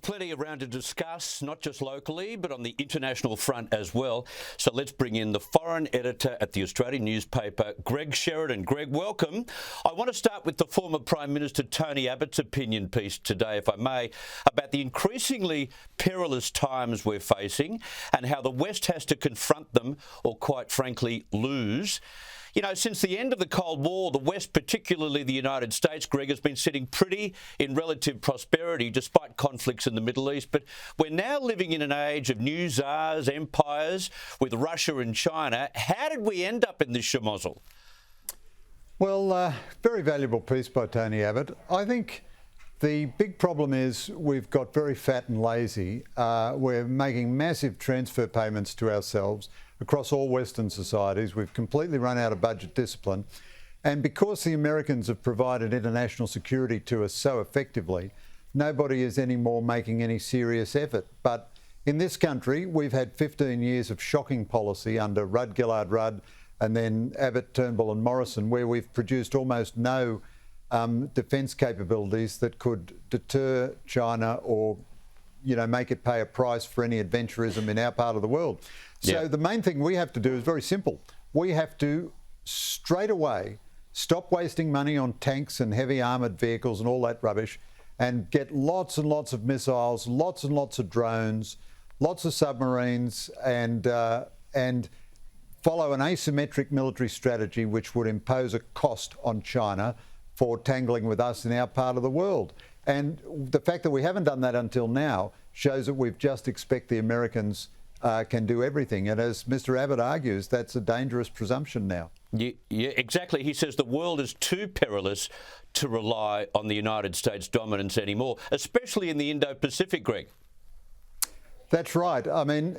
plenty around to discuss, not just locally, but on the international front as well. So let's bring in the foreign editor at the Australian newspaper, Greg Sheridan. Greg, welcome. I want to start with the former Prime Minister Tony Abbott's opinion piece today, if I may, about the increasingly perilous times we're facing and how the West has to confront them or, quite frankly, lose. You know, since the end of the Cold War, the West, particularly the United States, Greg, has been sitting pretty in relative prosperity despite conflicts in the Middle East. But we're now living in an age of new czars, empires, with Russia and China. How did we end up in this schmozzle? Well, very valuable piece by Tony Abbott. I think the big problem is we've got very fat and lazy. We're making massive transfer payments to ourselves across all Western societies. We've completely run out of budget discipline. And because the Americans have provided international security to us so effectively, nobody is anymore making any serious effort. But in this country, we've had 15 years of shocking policy under Rudd, Gillard, Rudd, and then Abbott, Turnbull and Morrison, where we've produced almost no defence capabilities that could deter China or, you know, make it pay a price for any adventurism in our part of the world. So the main thing we have to do is very simple. We have to straight away stop wasting money on tanks and heavy armoured vehicles and all that rubbish and get lots and lots of missiles, lots and lots of drones, lots of submarines and follow an asymmetric military strategy which would impose a cost on China for tangling with us in our part of the world. And the fact that we haven't done that until now shows that we've just expect the Americans can do everything. And as Mr. Abbott argues, that's a dangerous presumption now. Yeah, exactly. He says the world is too perilous to rely on the United States dominance anymore, especially in the Indo-Pacific, Greg. That's right. I mean,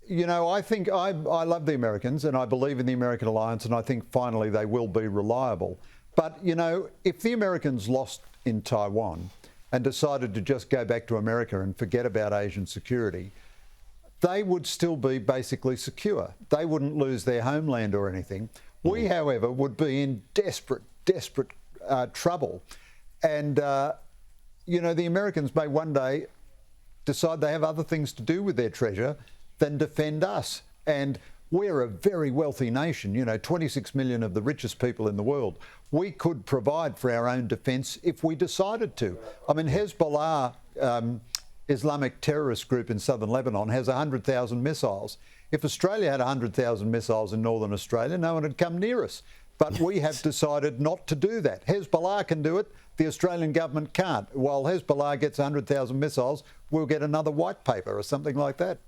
you know, I think I love the Americans and I believe in the American alliance, and I think finally they will be reliable. But, you know, if the Americans lost in Taiwan and decided to just go back to America and forget about Asian security, they would still be basically secure. They wouldn't lose their homeland or anything. We, however, would be in desperate trouble. And, you know, the Americans may one day decide they have other things to do with their treasure than defend us. And we're a very wealthy nation, you know, 26 million of the richest people in the world. We could provide for our own defence if we decided to. I mean, Hezbollah, Islamic terrorist group in southern Lebanon, has 100,000 missiles. If Australia had 100,000 missiles in northern Australia, no one would come near us. But we have decided not to do that. Hezbollah can do it, the Australian government can't. While Hezbollah gets 100,000 missiles, we'll get another white paper or something like that.